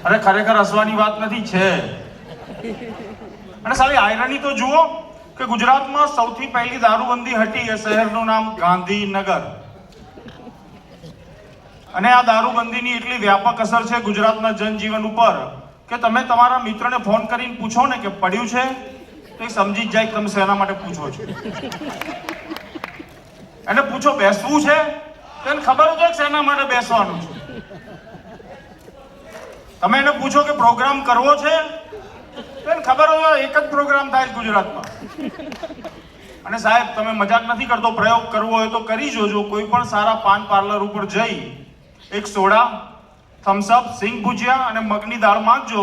અરે ખરેખર હસવાની વાત નથી છે. અને સાલી આયરની તો જુઓ કે ગુજરાતમાં સૌથી પહેલી દારૂબંધી હટી એ શહેરનું નામ ગાંધીનગર. અને આ દારૂબંધીની એટલી વ્યાપક અસર છે ગુજરાતના જનજીવન ઉપર કે તમે તમારા મિત્રને ફોન કરીને પૂછો ને કે પડ્યું છે તો એ સમજી જ જાય તમે શેના માટે પૂછો છો. એને પૂછો બેસવું છે તો એને ખબર છે કે શેના માટે બેસવાનું છે. તમે એને પૂછો કે પ્રોગ્રામ કરવો છે તો એને ખબર હોય એક જ પ્રોગ્રામ થાય ગુજરાતમાં. અને સાહેબ તમે મજાક નથી કરતો, પ્રયોગ કરવો હોય તો કરી જોજો. કોઈ પણ સારા પાન પાર્લર ઉપર જઈ એક સોડા, થમ્સઅપ, સિંગ ભુજિયા અને મગની દાળ માંગજો.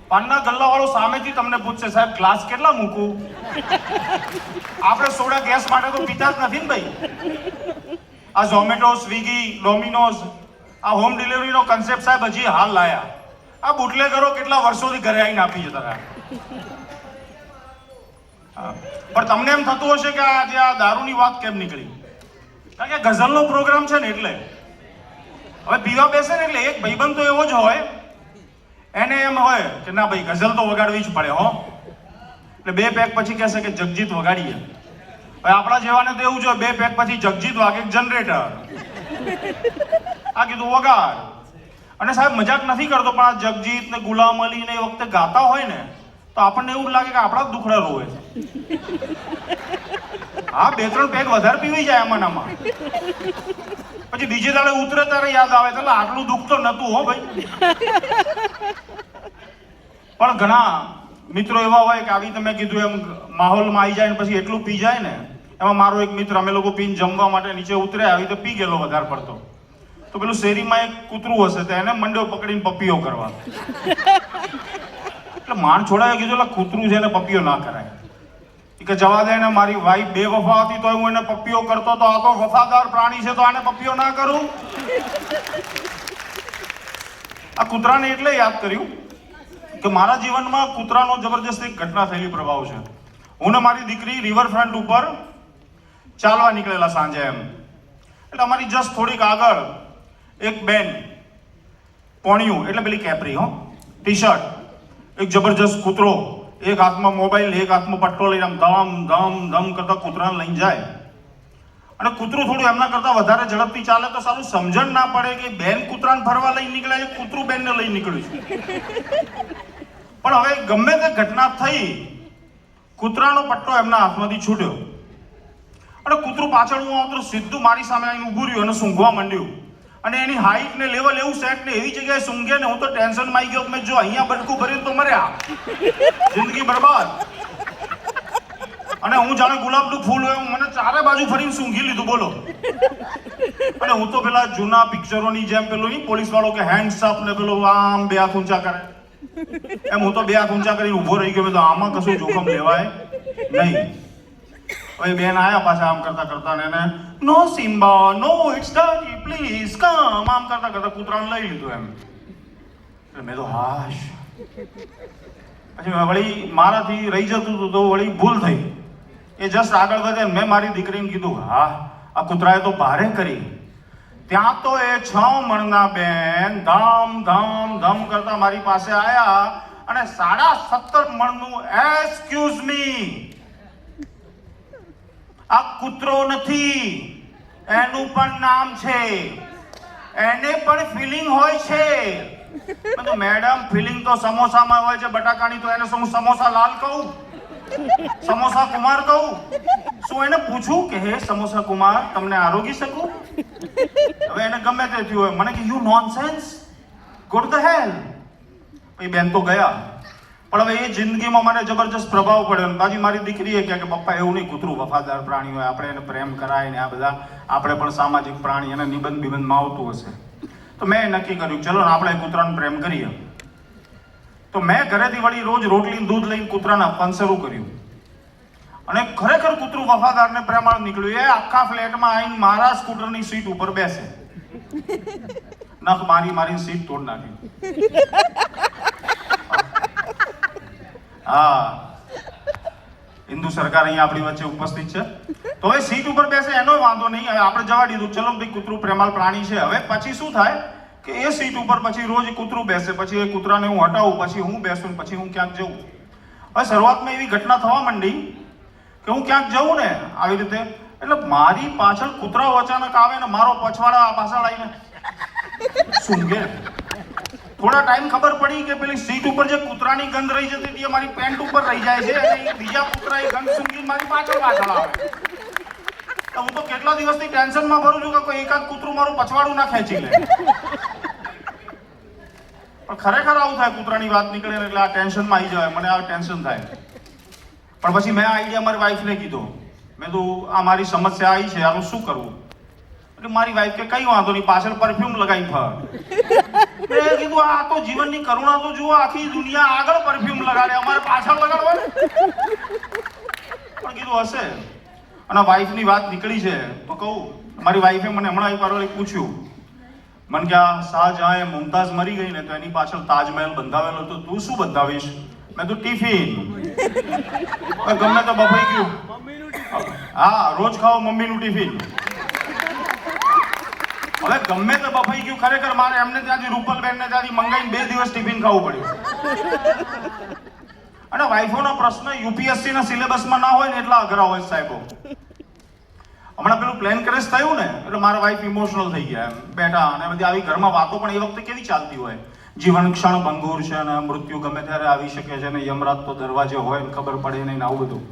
પાનના ગલ્લાવાળો સામેથી તમને પૂછશે સાહેબ ગ્લાસ કેટલા મૂકું? આપણે સોડા ગેસ માટે તો પીતા જ નથી ને ભાઈ. આ ઝોમેટો, સ્વિગી, ડોમિનોઝ આ હોમ ડિલિવરીનો કન્સેપ્ટ સાહેબ હજી હાલ લાયા. આ બુટલેગરો કેટલા વર્ષોથી ઘરે આવીને આપી જતા હતા. પણ તમને એમ થતું હશે કે આજે આ દારૂની વાત કેમ નીકળી? કારણ કે ગઝલનો પ્રોગ્રામ છે ને એટલે. હવે પીવા બેસે ને એટલે એક ભાઈબંધ તો એવો જ હોય, એને એમ હોય કે ના ભાઈ ગઝલ તો વગાડવી જ પડે હો. એટલે બે પેક પછી કહેશે કે જગજીત વગાડીએ. હવે આપણા જેવાને તો એવું છે, બે પેક પછી જગજીત વાગે જનરેટર. આ કીધું વગાડ. અને સાહેબ મજાક નથી કરતો, પણ આ જગજીત ને ગુલામ અલી ને એ વખતે ગાતા હોય ને તો આપણને એવું લાગે કે આપણા જ દુખડા રોવે છે. હા, 2-3 પેક વધારે પીવી જાય આમાં નામાં. પછી બીજે દાડે ઉતરે ત્યારે યાદ આવે એટલે આટલું દુઃખ તો નતું હો ભાઈ. પણ ઘણા મિત્રો એવા હોય કે આવી તમે કીધું એમ માહોલમાં આવી જાય ને પછી એટલું પી જાય ને. એમાં મારો એક મિત્ર, અમે લોકો પીને જમવા માટે નીચે ઉતર્યા, આવી તો પી ગયેલો વધારે પડતો. તો પેલું શેરીમાં એક કૂતરું હશે તો એને મંડ્યો પકડીને પપ્પીઓ કરવા. એટલે માણ છોડાએ કીધું એટલે કૂતરું છે એને પપ્પીઓ ના કરાય. કે જવા દે ને, મારી વાઈફ બેવફા હતી તો હું એને પપ્પીઓ કરતો તો આ તો વફાદાર પ્રાણી છે તો આને પપ્પીઓ ના કરું. આ કૂતરાને એટલે યાદ કર્યું કે મારા જીવનમાં કૂતરાનો જબરજસ્ત એક ઘટના થયેલી પ્રભાવ છે. હું ને મારી દીકરી રિવરફ્રન્ટ ઉપર ચાલવા નીકળેલા સાંજે એમ. એટલે અમારી જસ્ટ થોડીક આગળ એક બેન પોણિયું એટલે પેલી કેપરી હો, ટી શર્ટ, એક જબરજસ્ત કૂતરો, એક હાથમાં મોબાઈલ એક હાથમાં પટ્ટો લઈને આમ ધમ ધમ ધમ કરતા કૂતરાને લઈને જાય. અને કૂતરું થોડું એમના કરતા વધારે ઝડપથી ચાલે તો સારું સમજણ ના પડે કે બેન કૂતરાને ફરવા લઈને નીકળ્યા છે, કૂતરું બેનને લઈને નીકળ્યું છે. પણ હવે ગમે તે ઘટના થઈ, કૂતરાનો પટ્ટો એમના હાથમાંથી છૂટ્યો અને કૂતરું પાછળ હું આવતો સીધું મારી સામે આવીને ઊભું રહ્યું અને સૂંઘવા માંડ્યું. અને એની હાઈટ ને લેવલ એવું સેટ ને એવી જગ્યાએ સૂંઘે ને હું તો ટેન્શનમાં આવી ગયો કે મેં જો અહીંયા બટકું ભર્યું તો મર્યા, જિંદગી બરબાદ. અને હું જાણે ગુલાબનું ફૂલ હોય મને ચારે બાજુ ફરીને સૂંઘી લીધું બોલો. અને હું તો પેલા જૂના પિક્ચરોની જેમ પેલો નહીં પોલીસ વાળો કે હેન્ડ્સ અપ ને પેલો આમ બે હાથ ઊંચા કરે એમ હું તો બે હાથ ઊંચા કરીને ઊભો રહી ગયો. તો આમાં કશું જોખમ લેવાય નહીં. હવે બેન આયા પાછા આમ કરતા કરતા ને એને નો Simba no it's dirty please come આમ કરતા કરતા કૂતરાને લઈ લીધું એમ. એટલે મેં તો હાશ. પછી વળી મારાથી રહી જતું હતું તો વળી ભૂલ થઈ. એ જસ્ટ આગળ વધે મેં મારી દીકરીને કીધું હા આ કૂતરાએ તો ભારે કરી. ત્યાં તો એ 6 મણના બેન ધમ ધમ ધમ કરતા મારી પાસે આયા અને 17.5 મણનું એક્સક્યુઝ મી. આ કૂતરો નથી, એનું પણ નામ છે, એને પણ ફિલિંગ હોય છે. તો મેડમ ફિલિંગ તો સમોસામાં હોય છે બટાકાની, તો એને શું સમોસા લાલ કહું, સમોસા કુમાર કહું? શું એને પૂછું કે હે સમોસા કુમાર તમને આરોગી શકું? હવે એને ગમે તે થયું હોય મને કે you nonsense, go to the hell. એ બેન તો ગયા. પણ હવે એ જિંદગીમાં મને જબરજસ્ત પ્રભાવ પડ્યો. પાછી મારી દીકરીએ કહે કે પપ્પા એવું નહીં, કૂતરું વફાદાર પ્રાણી હોય, આપણે એને પ્રેમ કરાય ને આ બધા આપણે પણ સામાજિક પ્રાણી, એને નિબંધમાં આવતું હશે. તો મેં નક્કી કર્યું ચલો ને આપણે કૂતરાને પ્રેમ કરીએ. તો મેં ઘરેથી વળી રોજ રોટલી દૂધ લઈને કૂતરાને આપવાનું શરૂ કર્યું. અને ખરેખર કૂતરું વફાદાર ને પ્રેમાળ નીકળ્યું. એ આખા ફ્લેટમાં આવીને મારા સ્કૂટરની સીટ ઉપર બેસે, નખ મારી સીટ તોડ નાખી. હા, હિન્દુ સરકાર અહીંયા આપણી વચ્ચે ઉપસ્થિત છે. તો હવે સીટ ઉપર બેસે એનો વાંધો નહીં, હવે આપણે જવા દીધું ચલો ભાઈ કૂતરું પ્રેમાળ પ્રાણી છે. હવે પછી શું થાય કે એ સીટ ઉપર પછી રોજ કૂતરું બેસે, પછી એ કૂતરાને હું હટાવું, પછી હું બેસું, પછી હું ક્યાંક જઉં. હવે શરૂઆતમાં એવી ઘટના થવા માંડી કે હું ક્યાંક જઉં ને આવી રીતે, એટલે મારી પાછળ કૂતરાઓ અચાનક આવે ને મારો પછવાડા પાછળ આવીને સૂંઘે. થોડા ટાઈમ ખબર પડી કે પેલી સીટ ઉપર જે કૂતરાની ગંધ રહી જતી હતી એ મારી પેન્ટ ઉપર રહી જાય છે, અને બીજા કૂતરા એ ગંધ સૂંઘી મારી પાછળ આવે. હું તો કેટલા દિવસથી ટેન્શનમાં ભરું છું કે કોઈ એકાદ કૂતરું મારું પછવાડું ના ખેંચી લે. પણ ખરેખર આવું થાય, કૂતરાની વાત નીકળે એટલે આ ટેન્શનમાં આવી જાય, મને આ ટેન્શન થાય. પણ પછી મેં આ આઈડિયા મારી વાઈફને કીધો. મેં તો આ મારી સમસ્યા આવી છે, આનું શું કરવું? એટલે મારી વાઈફ કે કઈ વાંધો નહીં, પાછળ પરફ્યુમ લગાવી ફર. મેં કીધું આ તો જીવનની કરુણા તો જુઓ, આખી દુનિયા આગળ પરફ્યુમ લગાડે, અમારે પાછળ લગાડવાનું. પણ કીધું હશે. અને વાઈફની વાત નીકળી છે તો કહું, મારી વાઈફે મને હમણાં એક વાર પૂછ્યું, મને કે આ શાહજહાં મુમતાઝ મરી ગઈ ને તો એની પાછળ તાજમહેલ બંધાવેલો, તો તું શું બંધાવીશ? મેં તો ટિફિન. ગમે તો બફાઈ ગયું. હા, રોજ ખાઓ મમ્મીનું ટિફિન. હવે ગમે તો બફાઈ ગયું, ખરેખર મારે એમને ત્યાંથી રૂપલબેનને ત્યાંથી મંગાઈને 2 દિવસ ટિફિન ખાવું પડ્યું. અને વાઈફોનો પ્રશ્ન યુપીએસસી ના સિલેબસમાં ના હોય ને એટલા અઘરા હોય સાહેબો. હમણાં પેલું પ્લેન ક્રેશ થયું ને એટલે મારા વાઈફ ઇમોશનલ થઈ ગયા, એમ બેઠા, અને બધી આવી ઘરમાં વાતો પણ એ વખતે કેવી ચાલતી હોય, જીવન ક્ષણ ભંગુર છે અને મૃત્યુ ગમે ત્યારે આવી શકે છે ને યમરાજ તો દરવાજે હોય ને ખબર પડે નહીં, આવું બધું.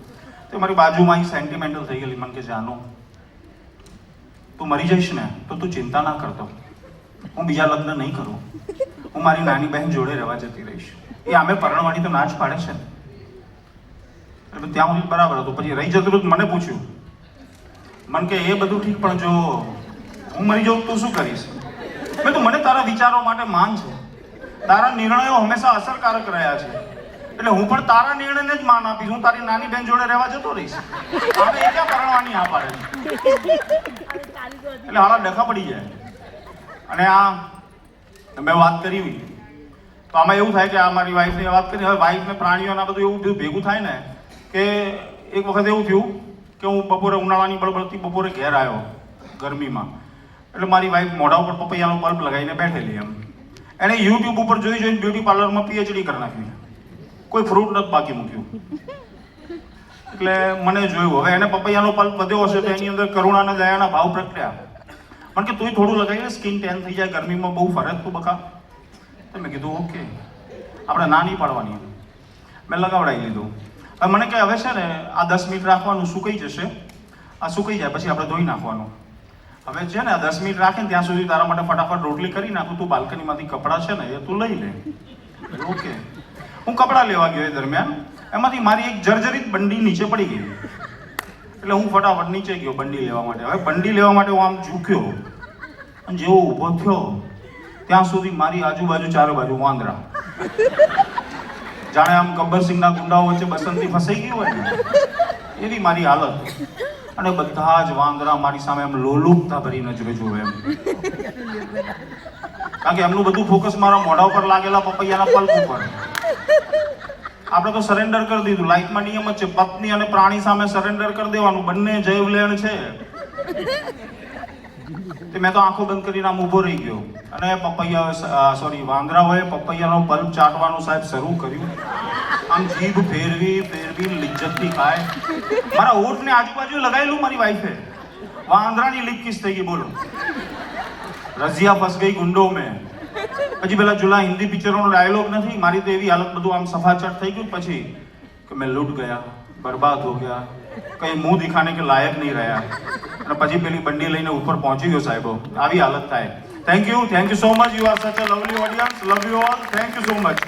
તો મારી બાજુમાં સેન્ટિમેન્ટલ થઈ ગયેલી. મને કે જાનો, તું મરી જઈશ ને તો તું ચિંતા ના કરતો, હું બીજા લગ્ન નહીં કરું, હું મારી નાની બહેન જોડે રહેવા જતી રહીશ. એ આમે પરણવાની તો ના જ પાડે છે. એટલે ત્યાં સુધી બરાબર હતું. પછી રહી જતું હતું, મને પૂછ્યું, મને કે એ બધું ઠીક, પણ જો હું મરી જાઉં તો શું કરીશ? મેં તો મને તારા વિચારો માટે માન છે, તારા નિર્ણયો હંમેશા અસરકારક રહ્યા છે, એટલે હું પણ તારા નિર્ણયને જ માન આપીશ. હું તારી નાની બેન જોડે રહેવા જતો રહીશ. હવે એ ક્યાં પરણવાની આ પાડે છે? એટલે હાલા ડખા પડી જાય. અને આ મેં વાત કરી તો આમાં એવું થાય કે આ મારી વાઈફને વાત કરી. હવે વાઈફને પ્રાણીઓના બધું એવું બધું ભેગું થાય ને કે એક વખત એવું થયું કે હું બપોરે ઉનાળાની બળબળતી બપોરે ઘેર આવ્યો ગરમીમાં, એટલે મારી વાઈફ મોઢા ઉપર પપૈયાનો બલ્બ લગાવીને બેઠેલી. એમ એણે યુટ્યુબ ઉપર જોઈને બ્યુટી પાર્લરમાં પીએચડી કરી નાખ્યું, કોઈ ફ્રૂટ નથી બાકી મૂક્યું. એટલે મને જોયું, હવે એને પપૈયાનો પલ્પ વધ્યો હશે તો એની અંદર કરુણા અને દયાના ભાવ પ્રગટ્યા. પણ કે તું થોડું લગાવીને સ્કિન ટેન થઈ જાય, ગરમીમાં બહુ ફરજ તું બકા. તો મેં કીધું ઓકે, આપણે ના નહીં પાડવાની. મેં લગાવડાવી લીધું. હવે મને કે હવે છે ને આ 10 મિનિટ રાખવાનું, સુકાઈ જશે, આ સુકાઈ જાય પછી આપણે ધોઈ નાખવાનું. હવે છે ને આ 10 મિનિટ રાખીને ત્યાં સુધી તારા માટે ફટાફટ રોટલી કરી નાખું, તું બાલ્કનીમાંથી કપડાં છે ને એ તું લઈ લે. ઓકે, હું કપડાં લેવા ગયો એ દરમિયાન એમાંથી મારી એક જર્જરિત બંડી નીચે પડી ગઈ. એટલે હું ફટાફટ નીચે ગયો બંડી લેવા માટે. હવે બંડી લેવા માટે હું આમ ઝૂક્યો, અને જેવો ઊભો થયો ત્યાં સુધી મારી આજુબાજુ ચારે બાજુ વાંદરા, જાણે આમ ગબ્બરસિંહના ગુંડાઓ વચ્ચે બસંતી ફસાઈ ગઈ હોય ને એવી મારી હાલત. અને બધા જ વાંદરા મારી સામે એમ લોલુપતા ભરી નજરે જોવે એમ, કારણ કે એમનું બધું ફોકસ મારા મોઢા ઉપર લાગેલા પપૈયાના પલ્પ ઉપર. આપણે તો સરેન્ડર કરી દીધું. લાઈફમાં નિયમ જ છે, પત્ની અને પ્રાણી સામે સરેન્ડર કરી દેવાનું, બંને જૈવલેણ છે. મેં તો આંખો બંધ કરીને આમ ઊભો રહી ગયો, અને વાંદરાઓએ પપૈયાનો પલ્પ ચાટવાનું સાહેબ શરૂ કર્યું. આમ જીભ ફેરવી લિજ્જતથી ખાય. મારા હોઠને આજુબાજુ લગાવેલું મારી વાઈફે, વાંદરાની લીપ કિસ થઈ ગઈ. બોલો, રઝિયા ફસ ગઈ ગુંડો મેં. પછી પેલા જુલા હિન્દી પિક્ચરોનો ડાયલોગ નથી, મારી તો એવી હાલત બધું આમ સફાચટ થઈ ગયું પછી કે મેં લૂટ ગયા, બરબાદ હો ગયા, કઈ મુંહ દિખાને કે લાયક નહીં રહ્યા. અને પછી પેલી બંડી લઈને ઉપર પહોંચી ગયો સાહેબો. આવી હાલત થાય. Thank you so much. You are such a lovely audience. Love you all. Thank you so much.